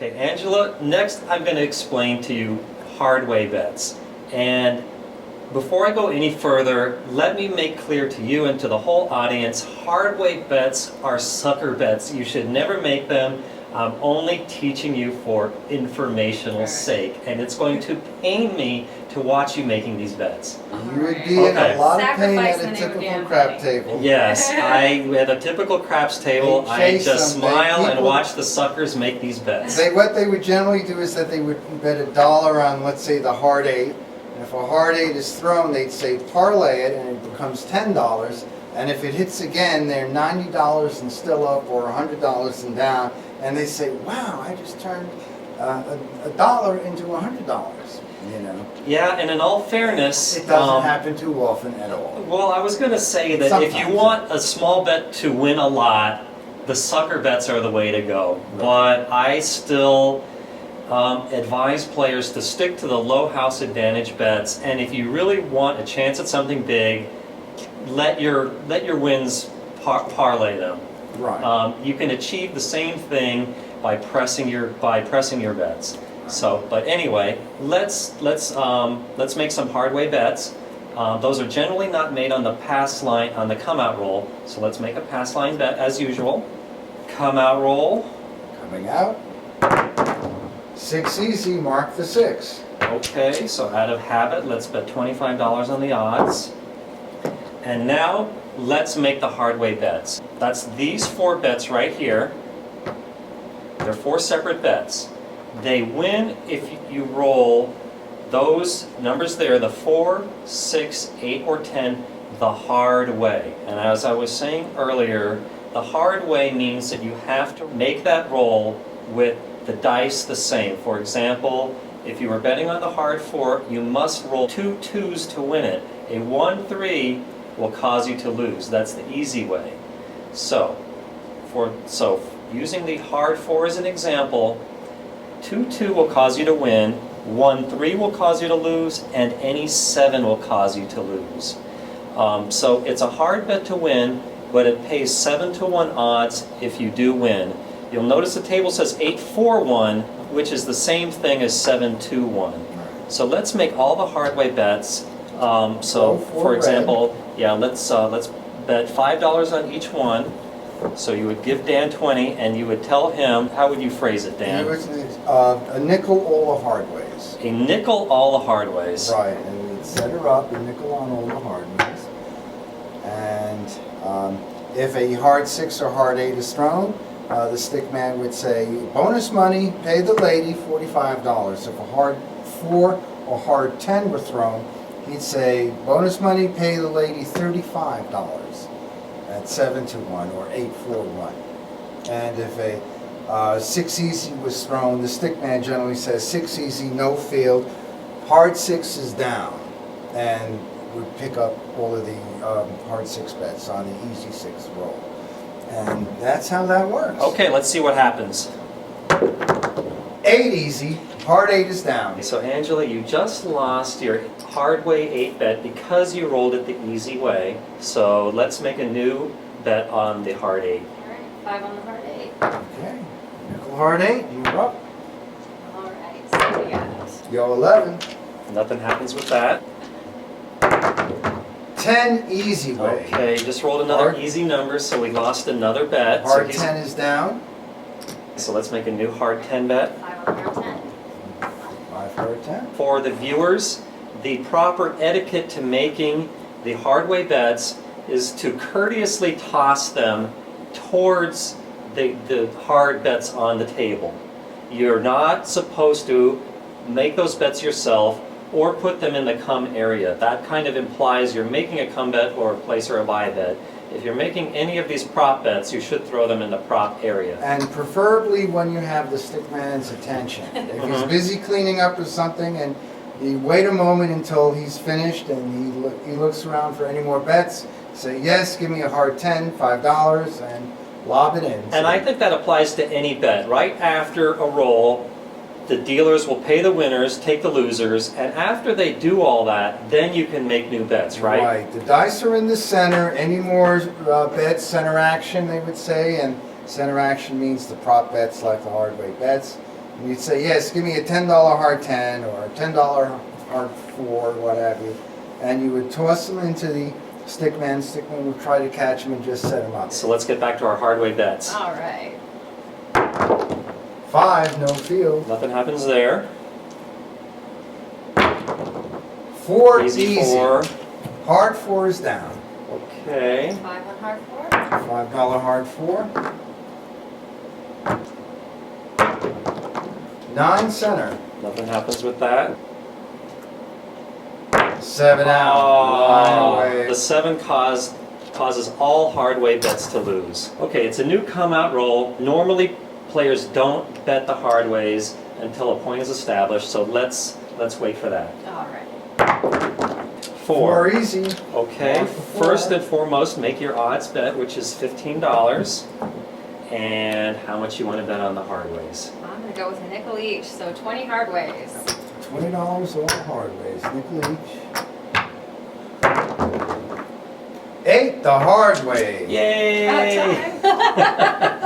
Okay, Angela, next I'm going to explain to you hardway bets. And before I go any further, let me make clear to you and to the whole audience, hardway bets are sucker bets. You should never make them. I'm only teaching you for informational sake, and it's going to pain me to watch you making these bets. You would be in a lot of pain at a Sacrificing typical every crap damn table. Yes, at a typical craps table, They I chase just them. They- smile and people- watch the suckers make these bets. What they would generally do is that they would bet $1 on, let's say, the hard 8. And if a hard 8 is thrown, they'd say parlay it, and it becomes $10. And if it hits again, they're $90 and still up, or $100 and down. And they say, wow, I just turned $1 into $100, you know. Yeah, and in all fairness, It doesn't happen too often at all. well, I was going to say that if you Sometimes. want a small bet to win a lot, the sucker bets are the way to go. But I still advise players to stick to the low house advantage bets, and if you really want a chance at something big, let your wins parlay them. Right. You can achieve the same thing by pressing your bets. So, but anyway, let's make some hardway bets. Those are generally not made on the pass line on the come out roll. So let's make a pass line bet as usual. Come out roll. Coming out. 6 easy, mark the 6. Okay, so out of habit, let's bet $25 on the odds. And now let's make the hardway bets. That's these 4 bets right here. They're 4 separate bets. They win if you roll those numbers there, the 4, 6, 8, or 10, the hard way. And as I was saying earlier, the hard way means that you have to make that roll with the dice the same. For example, if you were betting on the hard 4, you must roll 2 2s to win it. A 1 3 will cause you to lose. That's the easy way. So using the hard 4 as an example, 2 2 will cause you to win, 1 3 will cause you to lose, and any 7 will cause you to lose. So it's a hard bet to win, but it pays 7 to 1 odds if you do win. You'll notice the table says 8 4 1, which is the same thing as 7 2 1. So let's make all the hardway bets. So for example, yeah, let's bet $5 on each one. So you would give Dan 20, and you would tell him, how would you phrase it, Dan? A nickel all the hard ways. A nickel all the hard ways. Right, and we'd set her up, a nickel on all the hard ways. And if a hard 6 or hard 8 is thrown, the stick man would say, bonus money, pay the lady $45. If a hard 4 or hard 10 were thrown, he'd say, bonus money, pay the lady $35 at 7 to 1 or 8 4 1. And if a 6 easy was thrown, the stick man generally says 6 easy, no field, hard 6 is down, and would pick up all of the hard 6 bets on the easy 6 roll. And that's how that works. Okay, let's see what happens. 8 easy, hard 8 is down. So Angela, you just lost your hardway 8 bet because you rolled it the easy way. So let's make a new bet on the hard 8. Alright, 5 on the hard 8. Okay, nickel hard 8, you're up. Alright, so we got Yo 11. Nothing happens with that. 10 easy way. Okay, just rolled another Hard- easy number, so we lost another bet. Hard so 10 is down. So let's make a new hard 10 bet. 5 on the hard 10. 5 hard 10. For the viewers, the proper etiquette to making the hardway bets is to courteously toss them towards the hard bets on the table. You're not supposed to make those bets yourself or put them in the come area. That kind of implies you're making a come bet or a place or a buy bet. If you're making any of these prop bets, you should throw them in the prop area. And preferably when you have the stick man's attention. If he's busy cleaning up or something and you wait a moment until he's finished and he looks around for any more bets, say, yes, give me a hard 10, $5, and lob it in. And I think that applies to any bet. Right after a roll, the dealers will pay the winners, take the losers, and after they do all that, then you can make new bets, right? Right. The dice are in the center. Any more bets, center action, they would say, and center action means the prop bets like the hardway bets. And you'd say, yes, give me a $10 hard 10 or a $10 hard 4, what have you. And you would toss them into the stickman. Stickman would try to catch them and just set them up. So let's get back to our hardway bets. All right. 5, no field. Nothing happens there. 4, Easy easy. 4. Hard 4 is down. Okay. 5 on hard 4. $5 hard 4. 9 center. Nothing happens with that. 7 out. Oh, Line away. the 7 causes all hardway bets to lose. Okay, it's a new come out roll. Normally players don't bet the hardways until a point is established, so let's wait for that. All right. 4 easy. Okay, 4 for 4. first and foremost, make your odds bet, which is $15. And how much you want to bet on the hardways. I'm going to go with a nickel each, so 20 hard ways. $20 all hard ways. Nickel each. 8 the hard way. Yay! About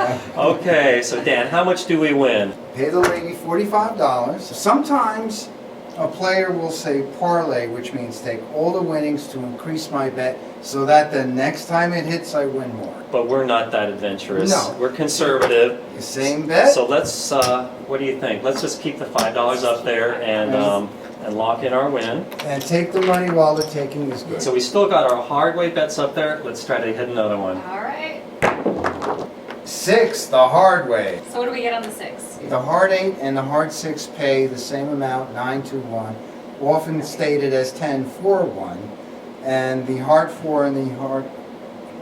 time. Okay, so Dan, how much do we win? Pay the lady $45. Sometimes a player will say parlay, which means take all the winnings to increase my bet so that the next time it hits, I win more. But we're not that adventurous. No. We're conservative. The same bet. So let's, what do you think? Let's just keep the $5 up there and lock in our win. And take the money while the taking is good. So we still got our hardway bets up there. Let's try to hit another one. All right. 6 the hard way. So what do we get on the 6? The hard 8 and the hard 6 pay the same amount, 9 to 1, often stated as 10 for 1, and the hard 4 and the hard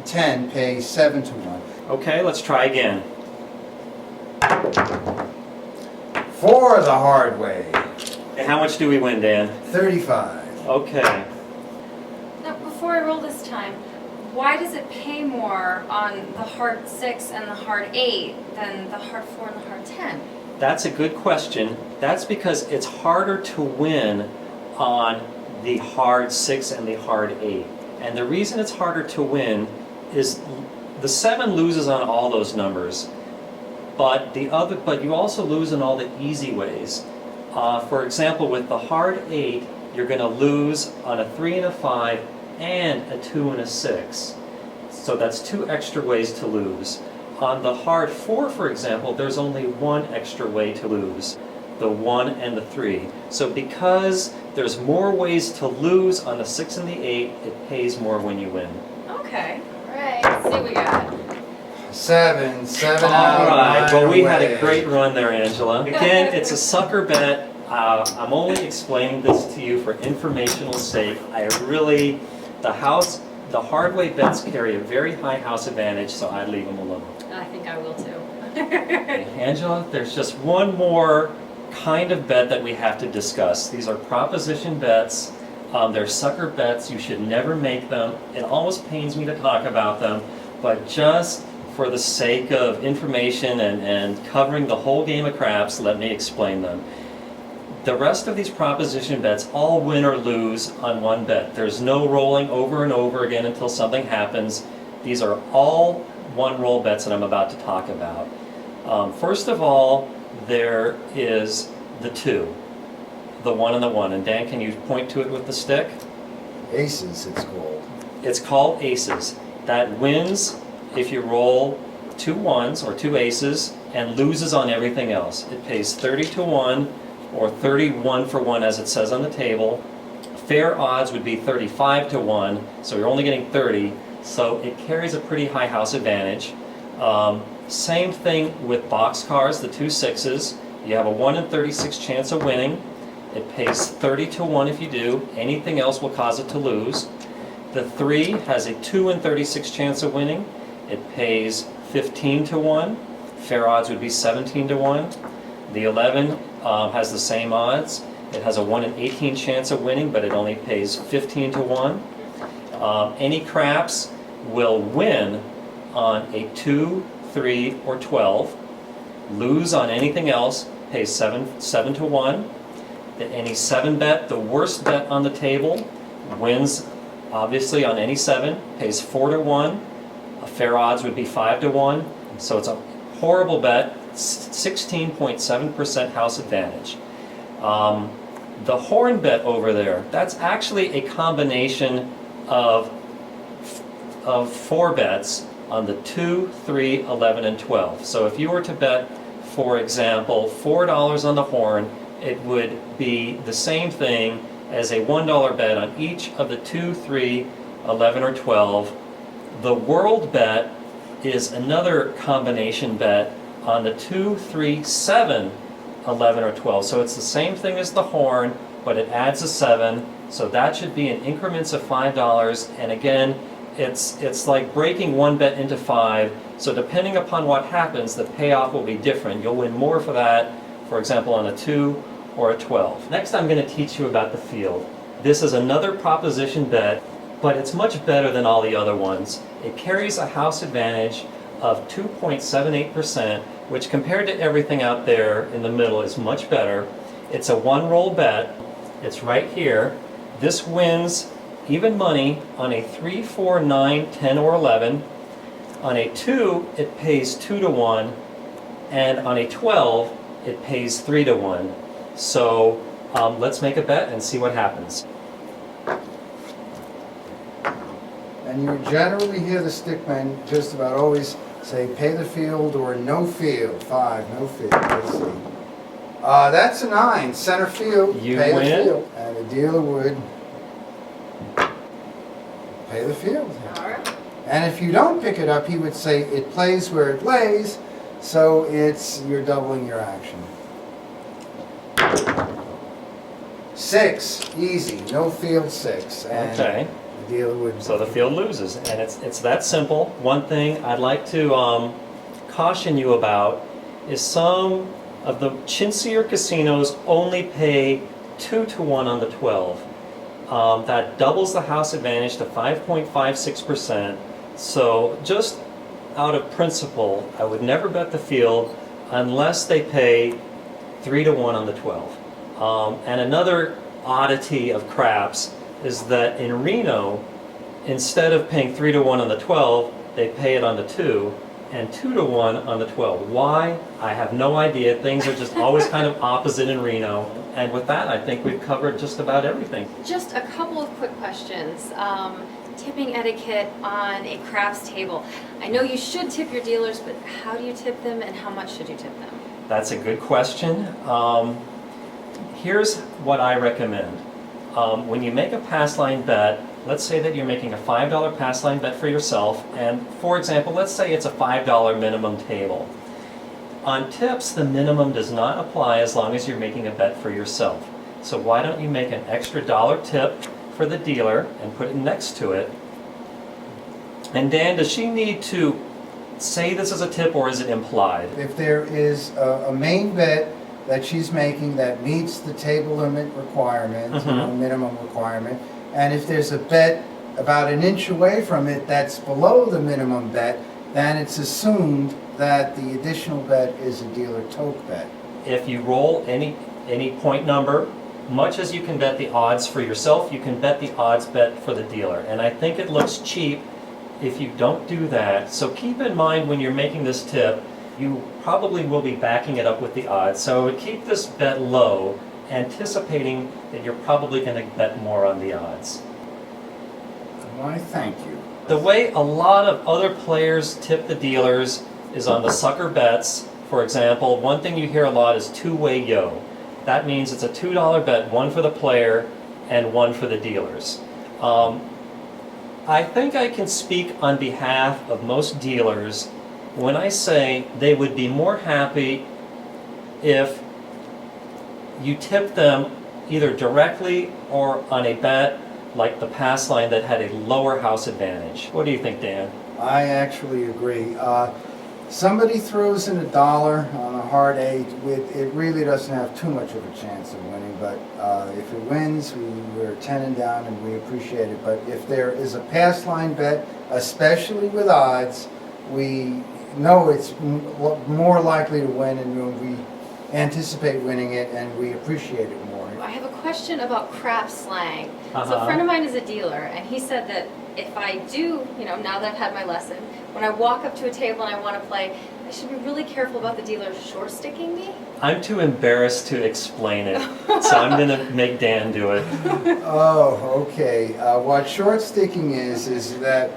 10 pay 7 to 1. Okay, let's try again. 4 the hard way, And how much do we win, Dan? 35. Okay. Now, before I roll this time, why does it pay more on the hard 6 and the hard 8 than the hard 4 and the hard 10? That's a good question. That's because it's harder to win on the hard 6 and the hard 8. And the reason it's harder to win is the 7 loses on all those numbers, but you also lose in all the easy ways. For example, with the hard 8, you're going to lose on a 3 and a 5 and a 2 and a 6. So that's 2 extra ways to lose. On the hard 4, for example, there's only 1 extra way to lose, the 1 and the 3. So because there's more ways to lose on the 6 and the 8, it pays more when you win. Okay. All right. Let's see what we got. 7 out. All right, well, we had a away. great run there, Angela. Again, it's a sucker bet. I'm only explaining this to you for informational sake. The hardway bets carry a very high house advantage, so I'd leave them alone. I think I will too. Angela, there's just one more kind of bet that we have to discuss. These are proposition bets. They're sucker bets. You should never make them. It almost pains me to talk about them, but just for the sake of information and covering the whole game of craps, let me explain them. The rest of these proposition bets all win or lose on one bet. There's no rolling over and over again until something happens. These are all one roll bets that I'm about to talk about. First of all, there is the 2, the 1 and the 1. And Dan, can you point to it with the stick? Aces, it's called. It's called aces. That wins if you roll 2 1s or 2 aces and loses on everything else. It pays 30 to 1 or 31 for 1 as it says on the table. Fair odds would be 35 to 1, so you're only getting 30, so it carries a pretty high house advantage. Same thing with boxcars, the 2 6s. You have a 1 in 36 chance of winning. It pays 30 to 1 if you do. Anything else will cause it to lose. The 3 has a 2 in 36 chance of winning. It pays 15 to 1. Fair odds would be 17 to 1. The 11 has the same odds. It has a 1 in 18 chance of winning, but it only pays 15 to 1. Any craps will win on a 2, 3, or 12. Lose on anything else, pays 7 to 1. Any 7 bet, the worst bet on the table, wins obviously on any 7, pays 4 to 1. A fair odds would be 5 to 1. So it's a horrible bet, 16.7% house advantage. The horn bet over there, that's actually a combination of 4 bets on the 2, 3, 11, and 12. So if you were to bet, for example, $4 on the horn, it would be the same thing as a $1 bet on each of the 2, 3, 11, or 12. The world bet is another combination bet on the 2, 3, 7, 11, or 12. So it's the same thing as the horn, but it adds a 7. So that should be in increments of $5. And again, it's like breaking one bet into 5. So depending upon what happens, the payoff will be different. You'll win more for that, for example, on a 2 or a 12. Next, I'm going to teach you about the field. This is another proposition bet, but it's much better than all the other ones. It carries a house advantage of 2.78%, which compared to everything out there in the middle is much better. It's a 1-roll bet. It's right here. This wins even money on a 3, 4, 9, 10, or 11. On a 2, it pays 2 to 1, and on a 12, it pays 3 to 1. So let's make a bet and see what happens. And you generally hear the stickman just about always say pay the field or no field. 5, no field. Let's see. That's a 9, center field. You pay win. the field. And the dealer would pay the field. All right. And if you don't pick it up, he would say it plays where it lays, so you're doubling your action. 6, easy, no field 6. And Okay. the dealer would. So the field loses, and it's that simple. One thing I'd like to caution you about is some of the chintzier casinos only pay 2 to 1 on the 12. That doubles the house advantage to 5.56%. So just out of principle, I would never bet the field unless they pay 3 to 1 on the 12. And another oddity of craps is that in Reno, instead of paying 3 to 1 on the 12, they pay it on the 2 and 2 to 1 on the 12. Why? I have no idea. Things are just always kind of opposite in Reno. And with that, I think we've covered just about everything. Just a couple of quick questions. Tipping etiquette on a craps table. I know you should tip your dealers, but how do you tip them and how much should you tip them? That's a good question. Here's what I recommend. When you make a pass line bet, let's say that you're making a $5 pass line bet for yourself, and for example, let's say it's a $5 minimum table. On tips, the minimum does not apply as long as you're making a bet for yourself. So why don't you make an extra $1 tip for the dealer and put it next to it? And Dan, does she need to say this as a tip or is it implied? If there is a main bet that she's making that meets the table limit requirement, minimum requirement, and if there's a bet about an inch away from it that's below the minimum bet, then it's assumed that the additional bet is a dealer toke bet. If you roll any point number, much as you can bet the odds for yourself, you can bet the odds bet for the dealer. And I think it looks cheap if you don't do that. So keep in mind when you're making this tip, you probably will be backing it up with the odds. So I would keep this bet low, anticipating that you're probably going to bet more on the odds. Why, thank you. The way a lot of other players tip the dealers is on the sucker bets. For example, one thing you hear a lot is two-way yo. That means it's a $2 bet, one for the player and one for the dealers. I think I can speak on behalf of most dealers when I say they would be more happy if you tip them either directly or on a bet like the pass line that had a lower house advantage. What do you think, Dan? I actually agree. Somebody throws in $1 on a hard 8, it really doesn't have too much of a chance of winning, but if it wins, we're 10 and down and we appreciate it. But if there is a pass line bet, especially with odds, we know it's more likely to win and we anticipate winning it and we appreciate it more. I have a question about craps slang. So a friend of mine is a dealer, and he said that if I do, now that I've had my lesson, when I walk up to a table and I want to play, I should be really careful about the dealer short sticking me? I'm too embarrassed to explain it, so I'm going to make Dan do it. Oh, okay. What short sticking is that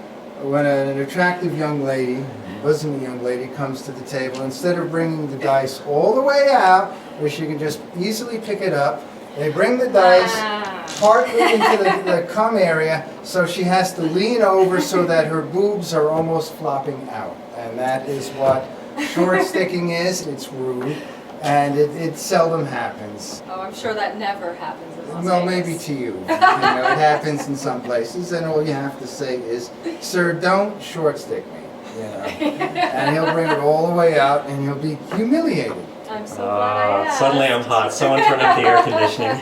when an attractive young lady, bosom young lady, comes to the table, instead of bringing the dice all the way out, where she can just easily pick it up, they bring the dice partly into the cum area, so she has to lean over so that her boobs are almost flopping out. And that is what short sticking is. It's rude, and it seldom happens. Oh, I'm sure that never happens in Las Well, Vegas. maybe to you. It happens in some places, and all you have to say is, "Sir, don't short stick me." And he'll bring it all the way out, and you'll be humiliated. I'm so glad I asked. Suddenly I'm hot. Someone turn up the air conditioning.